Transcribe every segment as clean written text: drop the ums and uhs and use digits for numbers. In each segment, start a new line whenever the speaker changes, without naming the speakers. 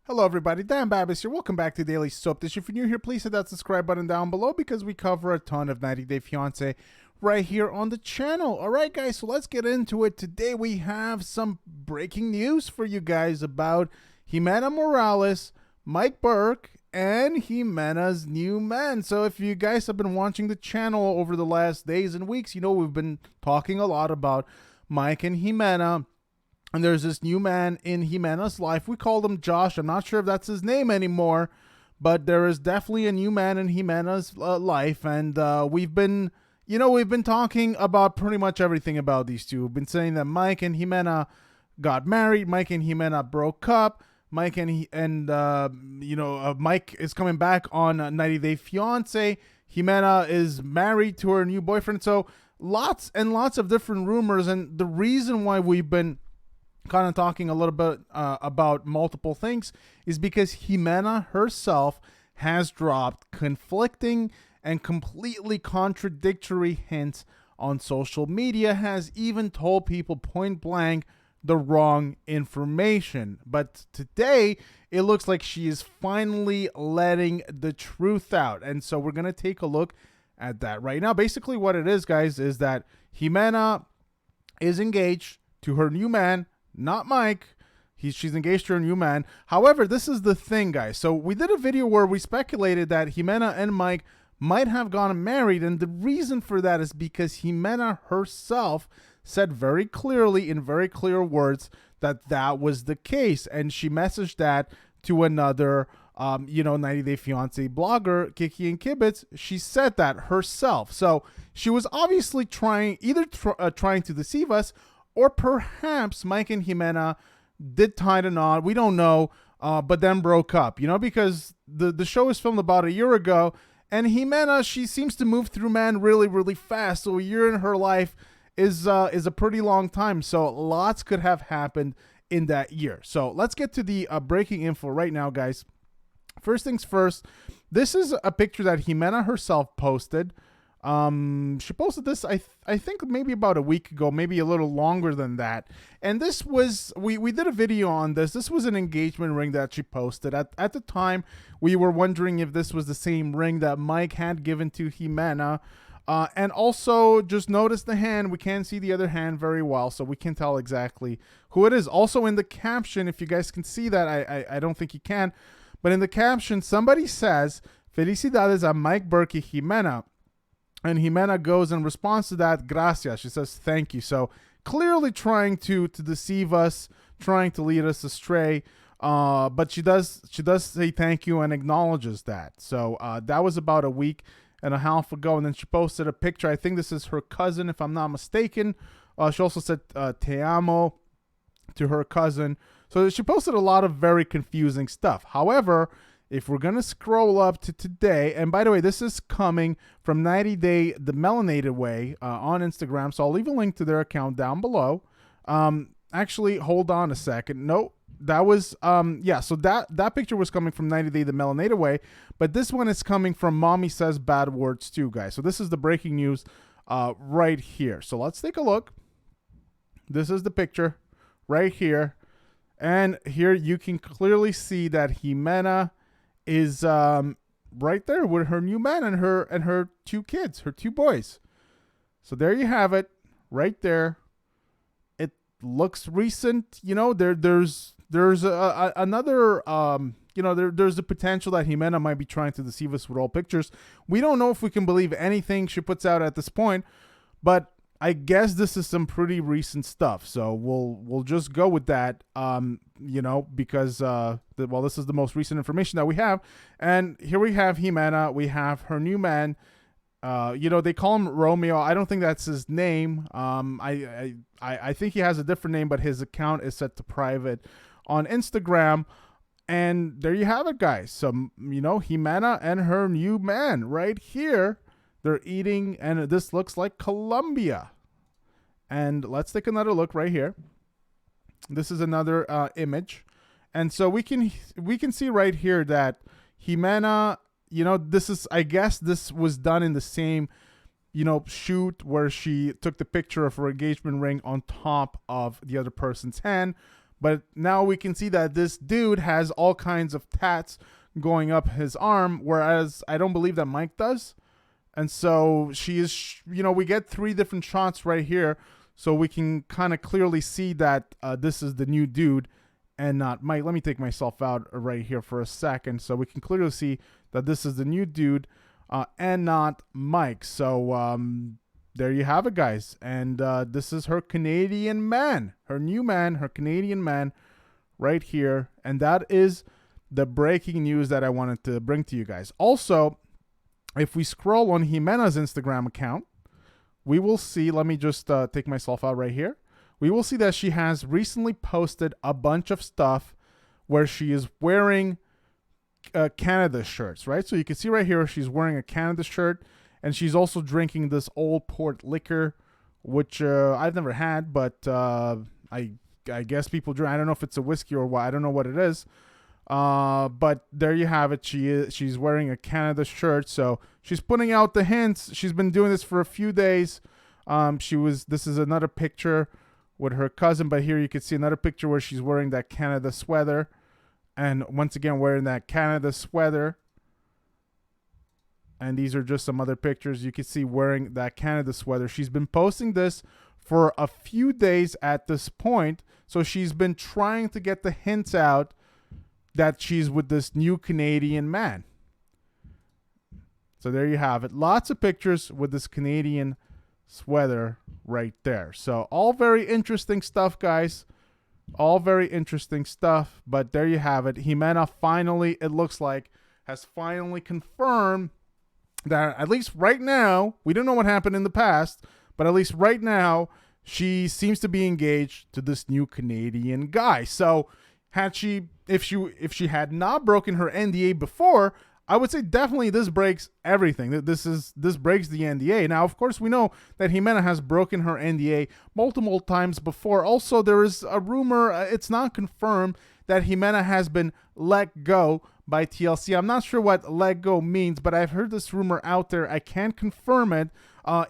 Hello everybody, Dan Babis here. Welcome back to Daily Soap Dish. If you're new here, please hit that subscribe button down below because we cover a ton of 90 Day Fiancé right here on the channel. Alright guys, so let's get into it. Today we have some breaking news for you guys about Ximena Morales, Mike Burke, and Ximena's new man. So if you guys have been watching the channel over the last days and weeks, you know we've been talking a lot about Mike and Ximena. And there's this new man in Ximena's life. We called him Josh. I'm not sure if that's his name anymore, but there is definitely a new man in Ximena's life. And we've been talking about pretty much everything about these two. We've been saying that Mike and Ximena got married. Mike and Ximena broke up. Mike Mike is coming back on 90 Day Fiancé. Ximena is married to her new boyfriend. So lots and lots of different rumors. And the reason why we've been kind of talking a little bit about multiple things is because Ximena herself has dropped conflicting and completely contradictory hints on social media, has even told people point blank the wrong information. But today it looks like she is finally letting the truth out, and so we're going to take a look at that right now. Basically what it is, guys, is that Ximena is engaged to her new man, not Mike. She's engaged to her new man. However, this is the thing, guys. So we did a video where we speculated that Ximena and Mike might have gotten married. And the reason for that is because Ximena herself said very clearly, in very clear words, that that was the case. And she messaged that to another 90 Day Fiancé blogger, Kiki and Kibitz. She said that herself. So she was obviously trying to deceive us, or perhaps Mike and Ximena did tie the knot. We don't know, but then broke up, because the show was filmed about a year ago. And Ximena, she seems to move through men really, really fast. So a year in her life is a pretty long time. So lots could have happened in that year. So let's get to the breaking info right now, guys. First things first, this is a picture that Ximena herself posted. She posted this, I think maybe about a week ago, maybe a little longer than that. And this was, we did a video on this. This was an engagement ring that she posted. At the time, we were wondering if this was the same ring that Mike had given to Ximena. And also just notice the hand. We can't see the other hand very well, so we can tell exactly who it is. Also in the caption, if you guys can see that, I don't think you can, but in the caption, somebody says, "Felicidades a Mike Burke y Ximena." And Ximena goes and responds to that, "Gracias." She says, "Thank you." So clearly trying to deceive us, trying to lead us astray. But she does say thank you and acknowledges that. So that was about a week and a half ago. And then she posted a picture. I think this is her cousin, if I'm not mistaken. She also said te amo to her cousin. So she posted a lot of very confusing stuff. However, if we're going to scroll up to today, and by the way, this is coming from 90 Day The Melanated Way on Instagram, so I'll leave a link to their account down below. Actually, hold on a second. No, that was, so that picture was coming from 90 Day The Melanated Way, but this one is coming from Mommy Says Bad Words Too, guys. So this is the breaking news right here. So let's take a look. This is the picture right here. And here you can clearly see that Ximena is right there with her new man and her two kids, her two boys. So there you have it, right there. It looks recent, there's another there's the potential that Ximena might be trying to deceive us with all pictures. We don't know if we can believe anything she puts out at this point, but I guess this is some pretty recent stuff, so we'll just go with that, because this is the most recent information that we have. And here we have Ximena, we have her new man. They call him Romeo. I don't think that's his name. I think he has a different name, but his account is set to private on Instagram. And there you have it, guys. So Ximena and her new man right here. They're eating, and this looks like Colombia. And let's take another look right here. This is another image. And so we can see right here that Ximena, this is, I guess this was done in the same, shoot where she took the picture of her engagement ring on top of the other person's hand. But now we can see that this dude has all kinds of tats going up his arm, whereas I don't believe that Mike does. And so she is, we get 3 different shots right here. So we can kind of clearly see that this is the new dude and not Mike. Let me take myself out right here for a second. So we can clearly see that this is the new dude and not Mike. So there you have it, guys. And this is her Canadian man, her new man, her Canadian man right here. And that is the breaking news that I wanted to bring to you guys. Also, if we scroll on Ximena's Instagram account, we will see, let me just take myself out right here. We will see that she has recently posted a bunch of stuff where she is wearing Canada shirts, right? So you can see right here, she's wearing a Canada shirt, and she's also drinking this old port liquor, which I've never had, but I guess people drink. I don't know if it's a whiskey or what. I don't know what it is. But there you have it. She's wearing a Canada shirt, so she's putting out the hints. She's been doing this for a few days. This is another picture with her cousin, but here you can see another picture where she's wearing that Canada sweater, and once again wearing that Canada sweater. And these are just some other pictures you can see wearing that Canada sweater. She's been posting this for a few days at this point, so she's been trying to get the hints out that she's with this new Canadian man. So there you have it. Lots of pictures with this Canadian sweater right there. So all very interesting stuff, guys. All very interesting stuff. But there you have it. Ximena finally, it looks like, has finally confirmed that at least right now, we don't know what happened in the past, but at least right now, she seems to be engaged to this new Canadian guy. So if she had not broken her NDA before, I would say definitely this breaks everything. This breaks the NDA. Now, of course, we know that Ximena has broken her NDA multiple times before. Also, there is a rumor, it's not confirmed, that Ximena has been let go by TLC. I'm not sure what let go means, but I've heard this rumor out there. I can't confirm it.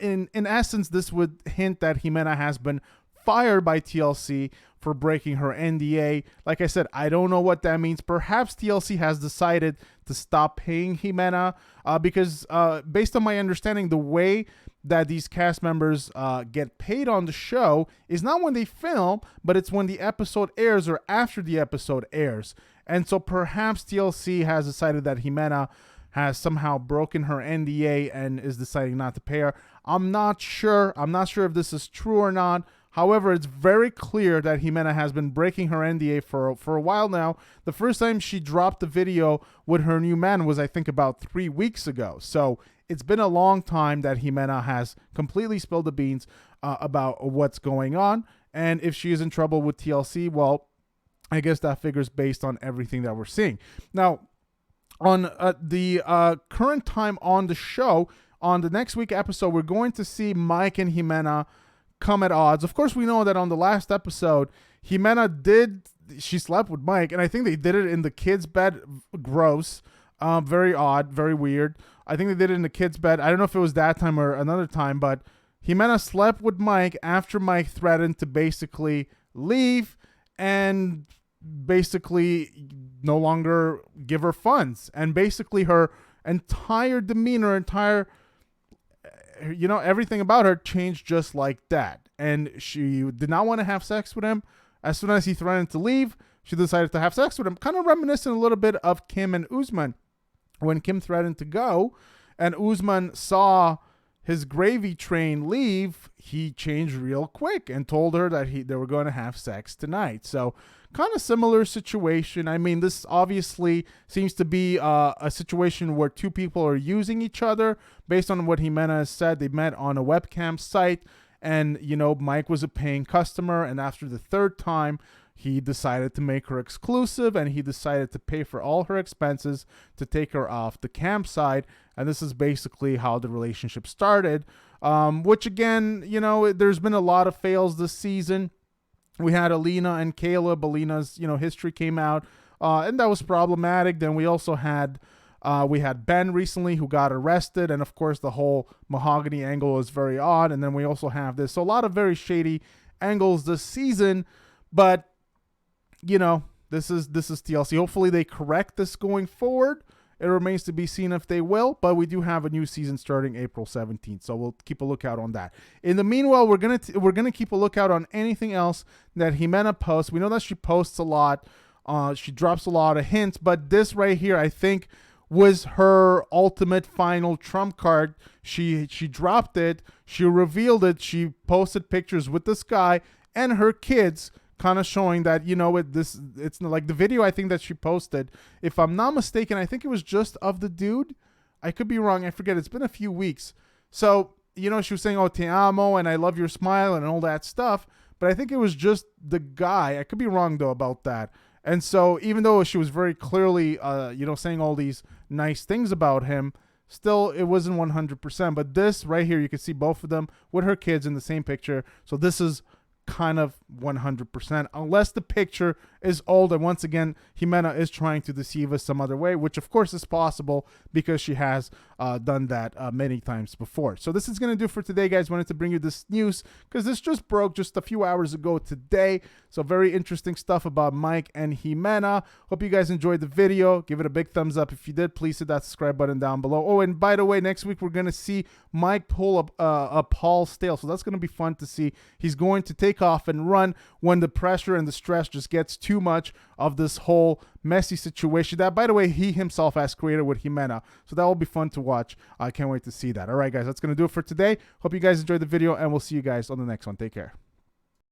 In essence, this would hint that Ximena has been fired by TLC for breaking her NDA. Like I said, I don't know what that means. Perhaps TLC has decided to stop paying Ximena because based on my understanding, the way that these cast members get paid on the show is not when they film, but it's when the episode airs or after the episode airs. And so perhaps TLC has decided that Ximena has somehow broken her NDA and is deciding not to pay her. I'm not sure. I'm not sure if this is true or not. However, it's very clear that Ximena has been breaking her NDA for a while now. The first time she dropped the video with her new man was, I think, about 3 weeks ago. So it's been a long time that Ximena has completely spilled the beans about what's going on. And if she is in trouble with TLC, well, I guess that figures based on everything that we're seeing. Now, on the current time on the show, on the next week episode, we're going to see Mike and Ximena come at odds. Of course, we know that on the last episode, Ximena she slept with Mike, and I think they did it in the kids' bed. Gross. Very odd, very weird. I think they did it in the kids' bed. I don't know if it was that time or another time, but Ximena slept with Mike after Mike threatened to basically leave and basically no longer give her funds. And basically her entire demeanor, everything about her changed just like that. And she did not want to have sex with him. As soon as he threatened to leave, she decided to have sex with him. Kind of reminiscent a little bit of Kim and Usman. When Kim threatened to go and Usman saw his gravy train leave, he changed real quick and told her that they were going to have sex tonight. So kind of similar situation. I mean, this obviously seems to be a situation where two people are using each other. Based on what Ximena has said, they met on a webcam site, and Mike was a paying customer, and after the third time, he decided to make her exclusive, and he decided to pay for all her expenses to take her off the campsite. And this is basically how the relationship started, which again, there's been a lot of fails this season. We had Alina and Caleb. Alina's, history came out, and that was problematic. Then we also had Ben recently who got arrested, and of course the whole mahogany angle is very odd. And then we also have this. So a lot of very shady angles this season, but you know, this is TLC. Hopefully they correct this going forward. It remains to be seen if they will, but we do have a new season starting April 17th, so we'll keep a lookout on that. In the meanwhile, we're gonna keep a lookout on anything else that Ximena posts. We know that she posts a lot. She drops a lot of hints, but this right here, I think, was her ultimate final trump card. She dropped it. She revealed it. She posted pictures with this guy and her kids, kind of showing that, you know, it's like the video I think that she posted, if I'm not mistaken, I think it was just of the dude. I could be wrong. I forget. It's been a few weeks. So, you know, she was saying, oh, te amo, and I love your smile and all that stuff. But I think it was just the guy. I could be wrong, though, about that. And so even though she was very clearly, you know, saying all these nice things about him, still it wasn't 100%. But this right here, you can see both of them with her kids in the same picture. So this is kind of 100%, unless the picture is old, and once again Ximena is trying to deceive us some other way, which of course is possible because she has done that many times before. So this is going to do for today, guys. Wanted to bring you this news because this just broke just a few hours ago today. So very interesting stuff about Mike and Ximena. Hope you guys enjoyed the video. Give it a big thumbs up if you did. Please hit that subscribe button down below. Oh, and by the way, next week we're going to see Mike pull up a Paul Stale, so that's going to be fun to see. He's going to take off and run when the pressure and the stress just gets too much of this whole messy situation that, by the way, he himself has created with Ximena. So that will be fun to watch. I can't wait to see that. All right, guys, that's going to do it for today. Hope you guys enjoyed the video, and we'll see you guys on the next one. Take care.